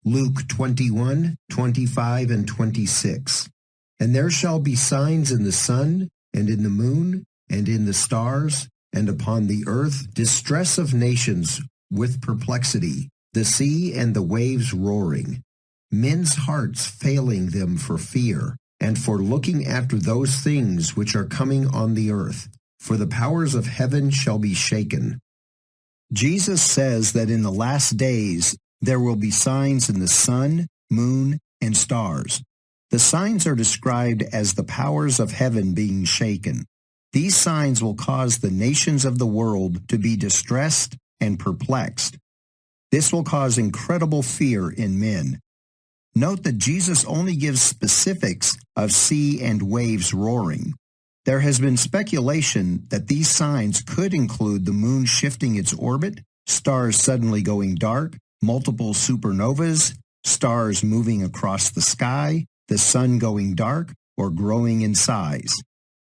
Luke 21:25 and 26. And there shall be signs in the sun, and in the moon, and in the stars, and upon the earth distress of nations with perplexity, the sea and the waves roaring, men's hearts failing them for fear, and for looking after those things which are coming on the earth, for the powers of heaven shall be shaken. Jesus says that in the last days there will be signs in the sun, moon, and stars. The signs are described as the powers of heaven being shaken. These signs will cause the nations of the world to be distressed and perplexed. This will cause incredible fear in men. Note that Jesus only gives specifics of sea and waves roaring. There has been speculation that these signs could include the moon shifting its orbit, stars suddenly going dark, multiple supernovas, stars moving across the sky, the sun going dark or growing in size.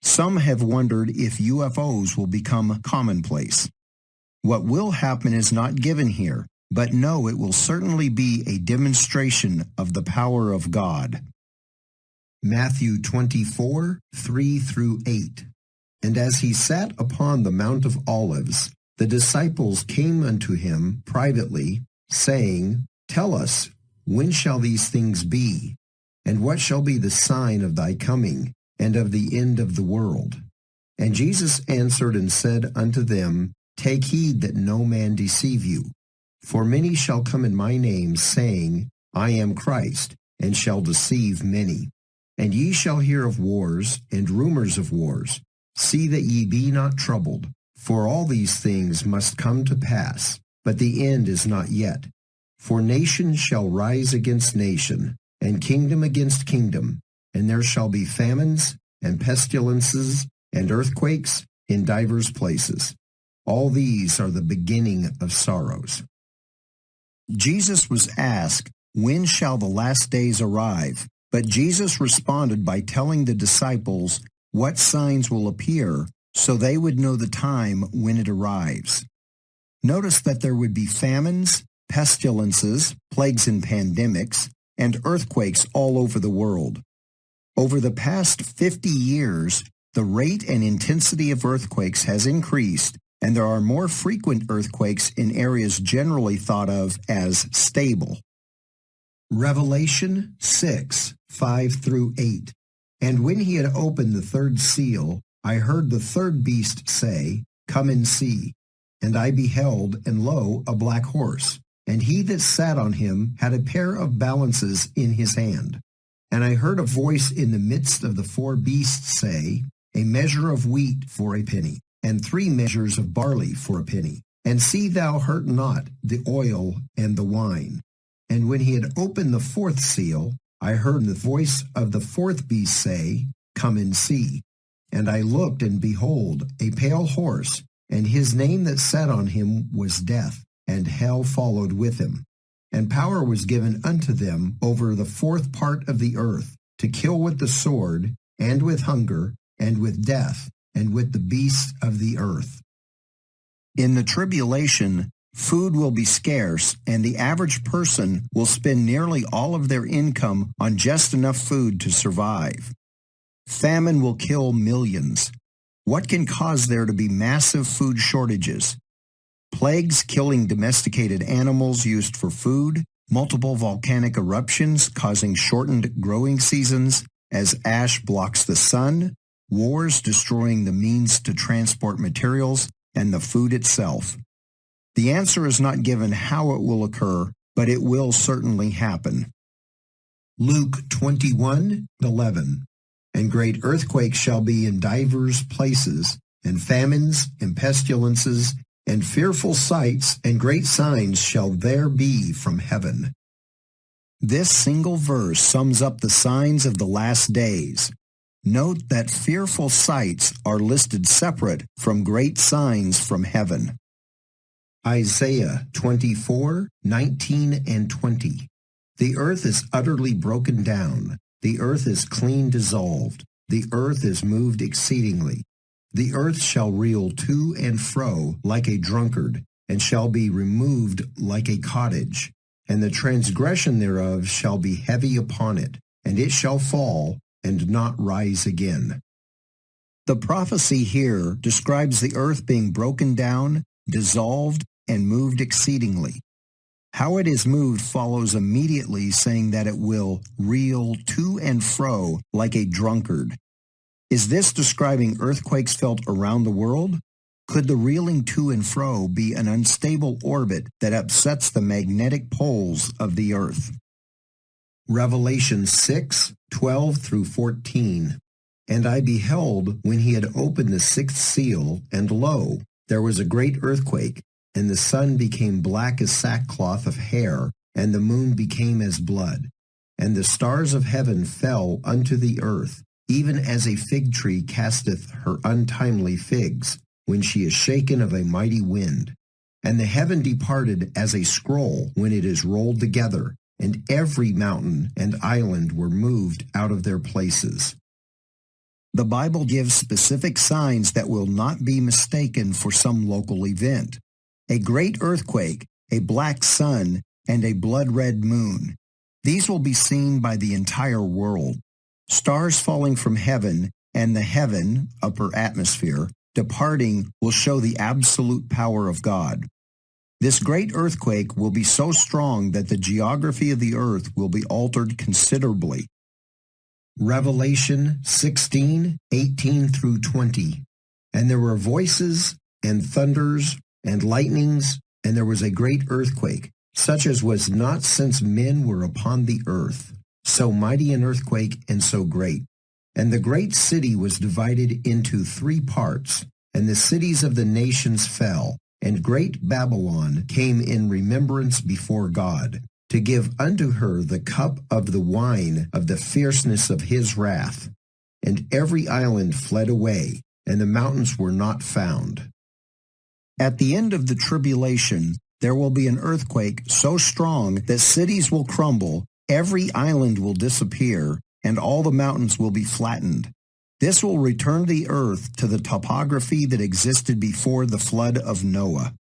Some have wondered if UFOs will become commonplace. What will happen is not given here, but no, it will certainly be a demonstration of the power of God. Matthew 24:3 through 8. And as he sat upon the Mount of Olives, the disciples came unto him privately, saying, Tell us, when shall these things be? And what shall be the sign of thy coming, and of the end of the world? And Jesus answered and said unto them, Take heed that no man deceive you. For many shall come in my name, saying, I am Christ, and shall deceive many. And ye shall hear of wars and rumors of wars. See that ye be not troubled, for all these things must come to pass, but the end is not yet. For nation shall rise against nation, and kingdom against kingdom, and there shall be famines, and pestilences, and earthquakes in divers places. All these are the beginning of sorrows. Jesus was asked, When shall the last days arrive? But Jesus responded by telling the disciples what signs will appear so they would know the time when it arrives. Notice that there would be famines, pestilences, plagues and pandemics, and earthquakes all over the world. Over the past 50 years, the rate and intensity of earthquakes has increased, and there are more frequent earthquakes in areas generally thought of as stable. Revelation 6:5 through 8. And when he had opened the third seal, I heard the third beast say, Come and see. And I beheld, and lo, a black horse. And he that sat on him had a pair of balances in his hand. And I heard a voice in the midst of the four beasts say, A measure of wheat for a penny, and 3 measures of barley for a penny. And see thou hurt not the oil and the wine. And when he had opened the fourth seal, I heard the voice of the fourth beast say, Come and see. And I looked, and behold, a pale horse, and his name that sat on him was Death, and hell followed with him. And power was given unto them over the fourth part of the earth, to kill with the sword, and with hunger, and with death, and with the beasts of the earth. In the tribulation, food will be scarce, and the average person will spend nearly all of their income on just enough food to survive. Famine will kill millions. What can cause there to be massive food shortages? Plagues killing domesticated animals used for food, multiple volcanic eruptions causing shortened growing seasons as ash blocks the sun, wars destroying the means to transport materials and the food itself. The answer is not given how it will occur, but it will certainly happen. Luke 21:11. And great earthquakes shall be in divers places, and famines, and pestilences, and fearful sights, and great signs shall there be from heaven. This single verse sums up the signs of the last days. Note that fearful sights are listed separate from great signs from heaven. Isaiah 24:19 and 20. The earth is utterly broken down. The earth is clean dissolved. The earth is moved exceedingly. The earth shall reel to and fro like a drunkard, and shall be removed like a cottage. and the transgression thereof shall be heavy upon it, and it shall fall, and not rise again. The prophecy here describes the earth being broken down, dissolved, and moved exceedingly. How it is moved follows immediately, saying that it will reel to and fro like a drunkard. Is this describing earthquakes felt around the world? Could the reeling to and fro be an unstable orbit that upsets the magnetic poles of the earth? Revelation 6:12 through 14. And I beheld when he had opened the sixth seal, and lo, there was a great earthquake, and the sun became black as sackcloth of hair, and the moon became as blood. And the stars of heaven fell unto the earth, even as a fig tree casteth her untimely figs, when she is shaken of a mighty wind. And the heaven departed as a scroll when it is rolled together, and every mountain and island were moved out of their places. The Bible gives specific signs that will not be mistaken for some local event. A great earthquake, a black sun, and a blood-red moon. These will be seen by the entire world. Stars falling from heaven and the heaven, upper atmosphere, departing will show the absolute power of God. This great earthquake will be so strong that the geography of the earth will be altered considerably. Revelation 16:18 through 20. And there were voices and thunders and lightnings, and there was a great earthquake, such as was not since men were upon the earth, so mighty an earthquake and so great. And the great city was divided into 3 parts, and the cities of the nations fell, and great Babylon came in remembrance before God, to give unto her the cup of the wine of the fierceness of his wrath. And every island fled away, and the mountains were not found. At the end of the tribulation, there will be an earthquake so strong that cities will crumble, every island will disappear, and all the mountains will be flattened. This will return the earth to the topography that existed before the flood of Noah.